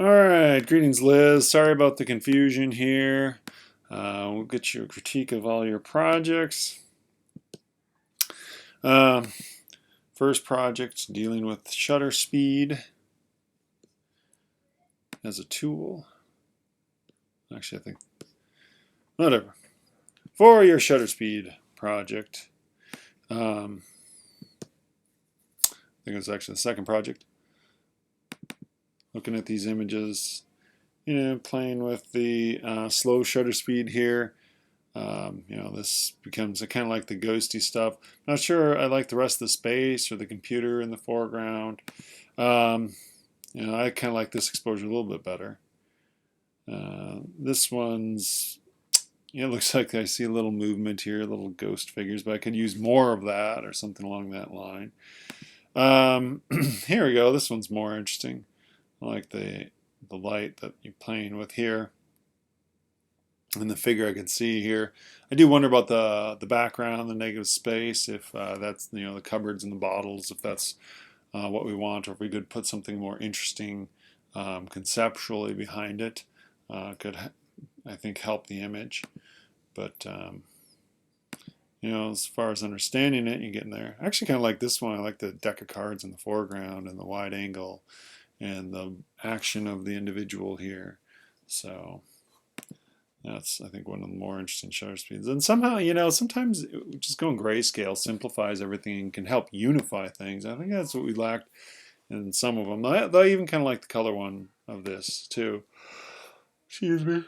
All right, greetings, Liz. Sorry about the confusion here. We'll get you a critique of all your projects. Uh, First project dealing with shutter speed as a tool. Actually, I think whatever. For your shutter speed project, I think it's actually the second project. Looking at these images, playing with the slow shutter speed here. This becomes kind of like the ghosty stuff. Not sure I like the rest of the space or the computer in the foreground. I kind of like this exposure a little bit better. This one's, it looks like I see a little movement here, little ghost figures, but I could use more of that or something along that line. Here we go. This one's more interesting. I like the light that you're playing with here. And the figure I can see here. I do wonder about the background, the negative space, if that's the cupboards and the bottles, if that's what we want, or if we could put something more interesting conceptually behind it, could I think help the image. But as far as understanding it, you get in there. I actually kind of like this one. I like the deck of cards in the foreground and the wide angle and the action of the individual here. So that's, I think, one of the more interesting shutter speeds. And somehow, sometimes just going grayscale simplifies everything and can help unify things. I think that's what we lacked in some of them. I even kind of like the color one of this, too. Excuse me.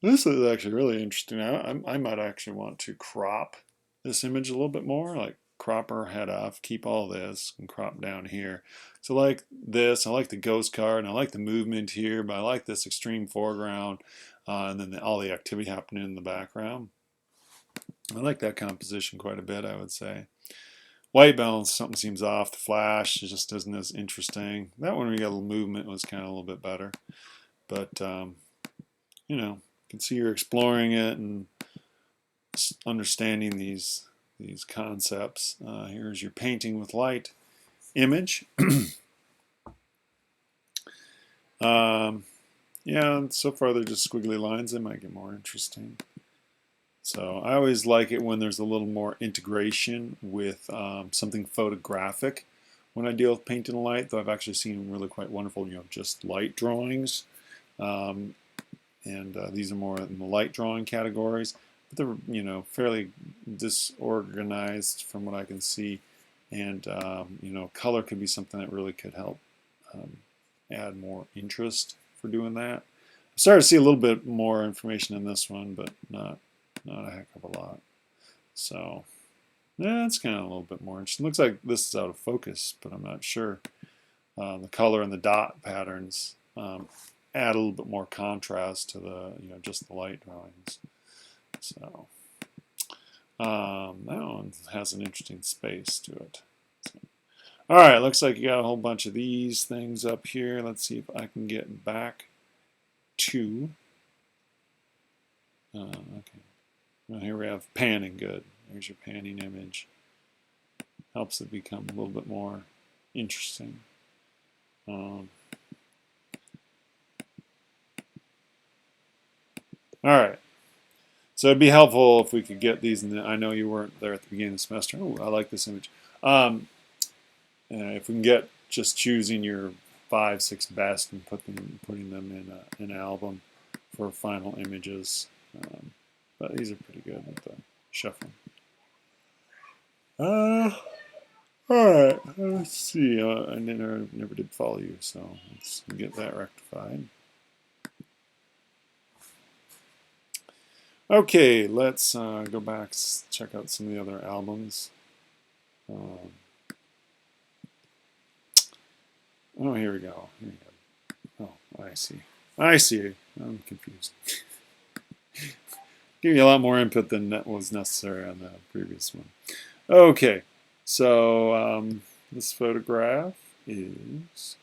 This is actually really interesting. I might actually want to crop this image a little bit more, like crop her head off, keep all this, and crop down here. So like this, I like the ghost card, and I like the movement here, but I like this extreme foreground, and then all the activity happening in the background. I like that composition quite a bit, I would say. White balance, something seems off. The flash, it just isn't as interesting. That one, we got a little movement, was kind of a little bit better. But, you can see you're exploring it and understanding these concepts. Here's your painting with light image. Yeah, so far they're just squiggly lines. They might get more interesting. So I always like it when there's a little more integration with something photographic when I deal with paint and light, though I've actually seen really quite wonderful, just light drawings. And these are more in the light drawing categories. But they're, fairly disorganized from what I can see. And, color could be something that really could help add more interest for doing that. I started to see a little bit more information in this one, but not a heck of a lot. So, yeah, it's kind of a little bit more interesting. Looks like this is out of focus, but I'm not sure. The color and the dot patterns add a little bit more contrast to the, just the light drawings. So, that one has an interesting space to it. So, all right, looks like you got a whole bunch of these things up here. Let's see if I can get back to. Okay. Well, here we have panning. Good. There's your panning image. Helps it become a little bit more interesting. All right. So it'd be helpful if we could get these. I know you weren't there at the beginning of the semester. Oh, I like this image. If we can get just choosing your 5, 6 best and putting them in an album for final images. But these are pretty good with the shuffling. All right. Let's see. I never did follow you, so let's get that rectified. Okay, let's go back, check out some of the other albums. Oh, here we go. Oh, I see. I see. I'm confused. Give you a lot more input than was necessary on the previous one. Okay, so this photograph is,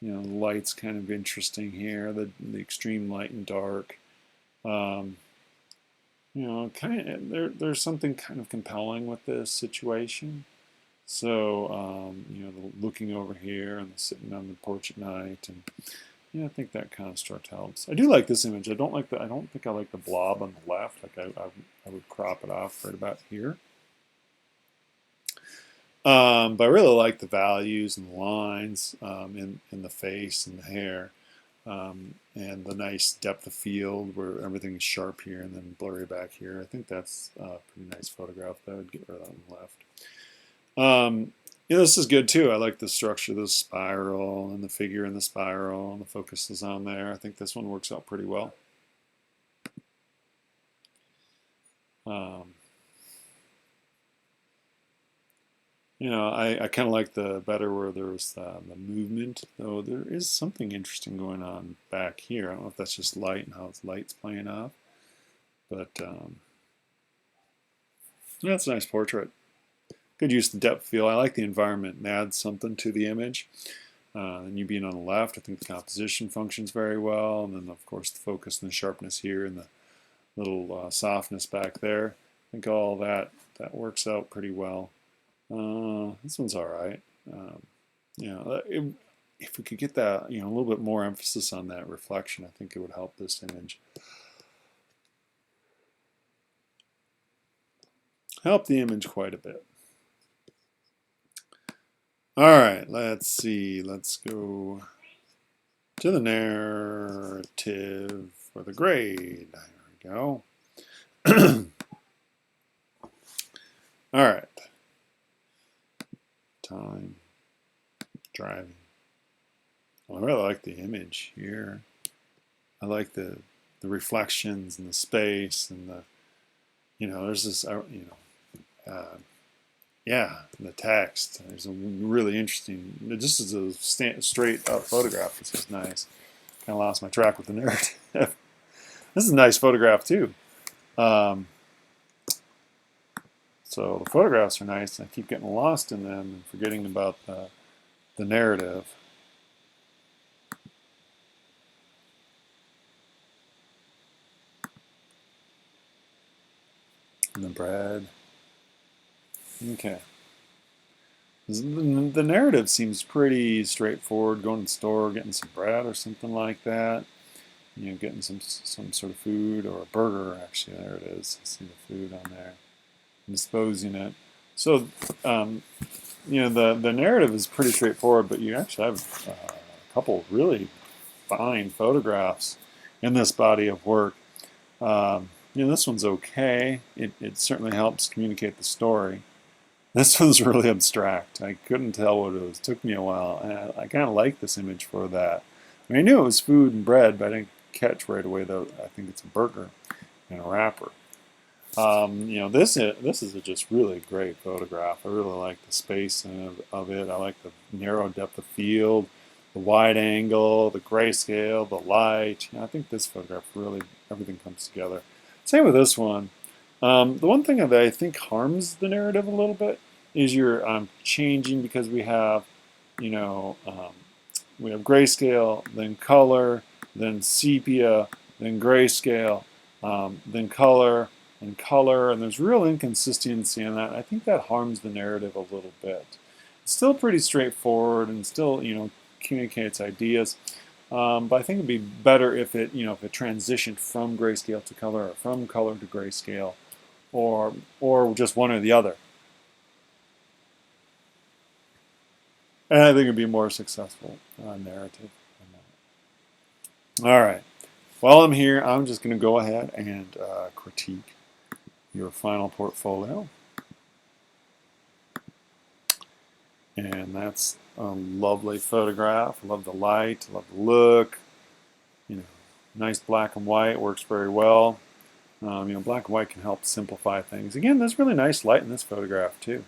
the light's kind of interesting here. The extreme light and dark. Kind of, there's something kind of compelling with this situation. So, you know, looking over here and sitting on the porch at night, and yeah, I think that construct helps. I do like this image. I don't like the. I don't think I like the blob on the left. Like I would crop it off right about here. But I really like the values and the lines in the face and the hair, and the nice depth of field where everything's sharp here and then blurry back here. I think that's a pretty nice photograph. That would get rid of that on the left. Yeah, this is good too. I like the structure of the spiral and the figure in the spiral, and the focus is on there. I think this one works out pretty well. You know, I kind of like the better where there's the movement, though there is something interesting going on back here. I don't know if that's just light and how its light's playing off, but that's a nice portrait. Good use of depth field. I like the environment and adds something to the image. And you being on the left, I think the composition functions very well, and then of course the focus and the sharpness here and the little softness back there. I think all that works out pretty well. This one's all right. You know, if we could get that, you know, a little bit more emphasis on that reflection, I think it would help this image. Help the image quite a bit. All right, let's see. Let's go to the narrative for the grade. There we go. All right. Time. Driving. Well, I really like the image here. I like the reflections and the space and the, you know, there's this, you know, yeah, the text. There's a really interesting, just as a straight up photograph, this is nice. Kind of lost my track with the narrative. This is a nice photograph too. So the photographs are nice. I keep getting lost in them and forgetting about the narrative. And the bread. Okay. The narrative seems pretty straightforward. Going to the store, getting some bread or something like that. You know, getting some sort of food or a burger. Actually, there it is. I see the food on there. Disposing it. So, you know, the narrative is pretty straightforward, but you actually have a couple really fine photographs in this body of work. You know, this one's okay. It certainly helps communicate the story. This one's really abstract. I couldn't tell what it was. It took me a while. And I kind of like this image for that. I mean, I knew it was food and bread, but I didn't catch right away that I think it's a burger and a wrapper. You know, this is a just really great photograph. I really like the space of it. I like the narrow depth of field, the wide angle, the grayscale, the light. You know, I think this photograph really, everything comes together. Same with this one. The one thing that I think harms the narrative a little bit is you're changing because we have, you know, we have grayscale, then color, then sepia, then grayscale, then color, and color, and there's real inconsistency in that. I think that harms the narrative a little bit. It's still pretty straightforward and still, you know, communicates ideas. But I think it'd be better if it, you know, if it transitioned from grayscale to color or from color to grayscale, or just one or the other. And I think it'd be more successful narrative. All right. While I'm here, I'm just going to go ahead and critique your final portfolio. And that's a lovely photograph. I love the light, I love the look. You know, nice black and white, works very well. You know, black and white can help simplify things. Again, there's really nice light in this photograph too.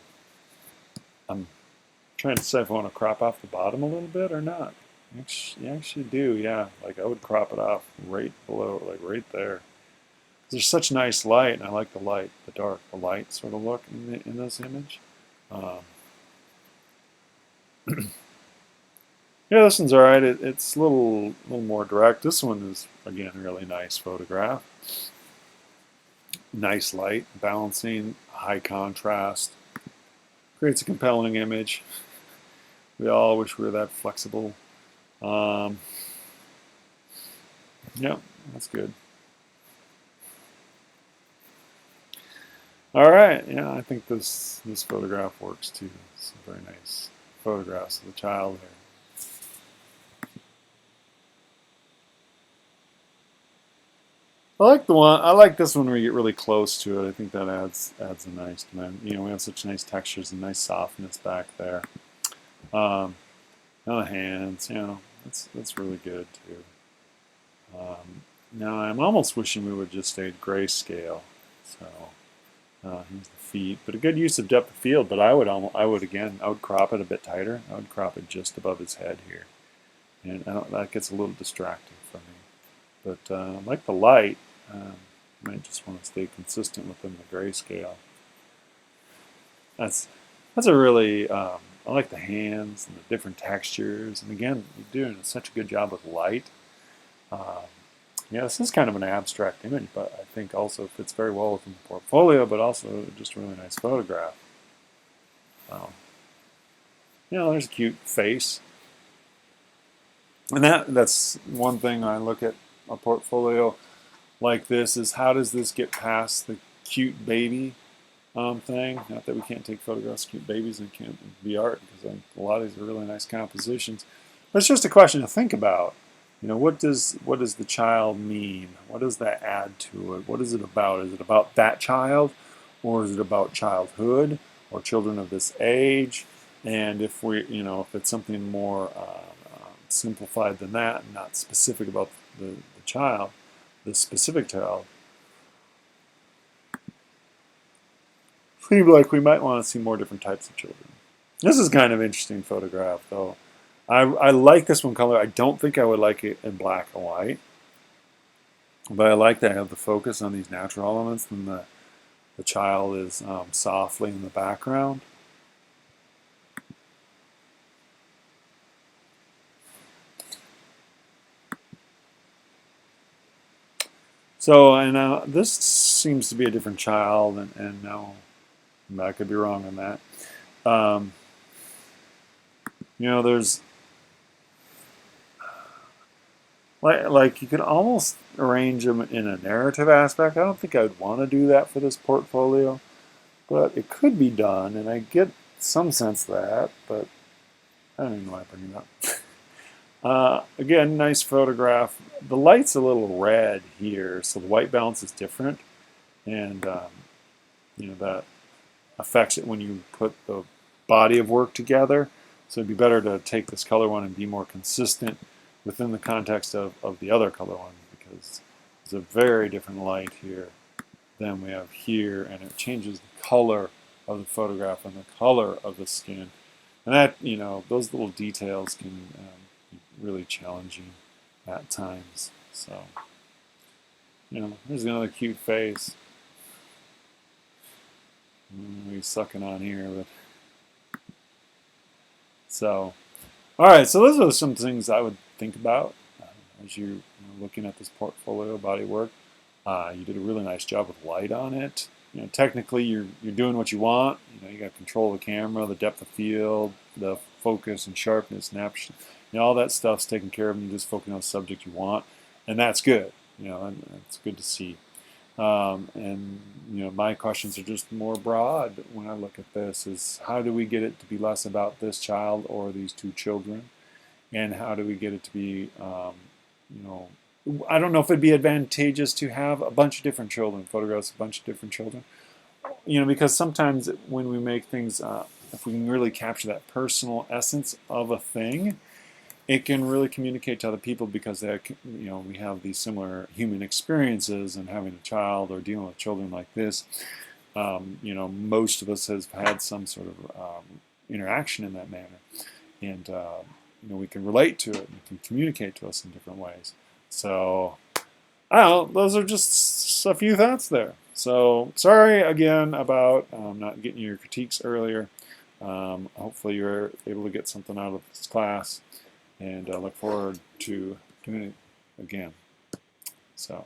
I'm trying to decide if I want to crop off the bottom a little bit or not. You actually do, yeah. Like I would crop it off right below, like right there. There's such nice light, and I like the light, the dark, the light sort of look in this image. Yeah, this one's all right. It's a little more direct. This one is, again, a really nice photograph. Nice light, balancing, high contrast. creates a compelling image. We all wish we were that flexible. Yeah, that's good. All right, yeah, I think this photograph works too. Some very nice photographs of the child there. I like the one. I like this one where you get really close to it. I think that adds a nice dimension. You know, we have such nice textures and nice softness back there. Um, the hands, you know, that's really good too. Now I'm almost wishing we would just stayed grayscale. So here's the feet, but a good use of depth of field. But I would crop it a bit tighter. I would crop it just above his head here, and that gets a little distracting for me. But like the light, might just want to stay consistent within the grayscale. That's a really I like the hands and the different textures, and again, you're doing such a good job with light. Yeah, this is kind of an abstract image, but I think also fits very well within the portfolio, but also just a really nice photograph. You know, there's a cute face. And that's one thing I look at a portfolio like this is how does this get past the cute baby thing? Not that we can't take photographs of cute babies and can't be art, because a lot of these are really nice compositions. But it's just a question to think about. You know, what does the child mean? What does that add to it? What is it about? Is it about that child, or is it about childhood or children of this age? And if if it's something more simplified than that, and not specific about the child, the specific child, seems like we might want to see more different types of children. This is kind of interesting photograph, though. I like this one color. I don't think I would like it in black and white, but I like that I have the focus on these natural elements, and the child is softly in the background. So, and this seems to be a different child, and now I could be wrong on that. You know, there's like you could almost arrange them in a narrative aspect. I don't think I'd want to do that for this portfolio, but it could be done, and I get some sense of that, but I don't even know why I bring it up. Again, nice photograph. The light's a little red here, so the white balance is different, and you know that affects it when you put the body of work together. So it'd be better to take this color one and be more consistent within the context of the other color one, because there's a very different light here than we have here, and it changes the color of the photograph and the color of the skin. And that, you know, those little details can be really challenging at times. So, you know, here's another cute face. He's sucking on here, but so. All right, so those are some things I would think about as you're looking at this portfolio body work. You did a really nice job with light on it. You know, technically you're doing what you want. You know, you got control of the camera, the depth of field, the focus and sharpness, snapshot. You know, all that stuff's taken care of, and you're just focusing on the subject you want, and that's good. You know, and it's good to see. And you know, my questions are just more broad when I look at this: is how do we get it to be less about this child or these two children, and how do we get it to be, you know, I don't know if it'd be advantageous to have a bunch of different children, photographs of a bunch of different children, you know, because sometimes when we make things, if we can really capture that personal essence of a thing, it can really communicate to other people, because they, you know, we have these similar human experiences, and having a child or dealing with children like this, you know, most of us has had some sort of interaction in that manner, and you know, we can relate to it and it can communicate to us in different ways. So I don't know, those are just a few thoughts there. So sorry again about not getting your critiques earlier. Hopefully you're able to get something out of this class, and I look forward to doing it again. So.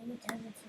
Anytime it's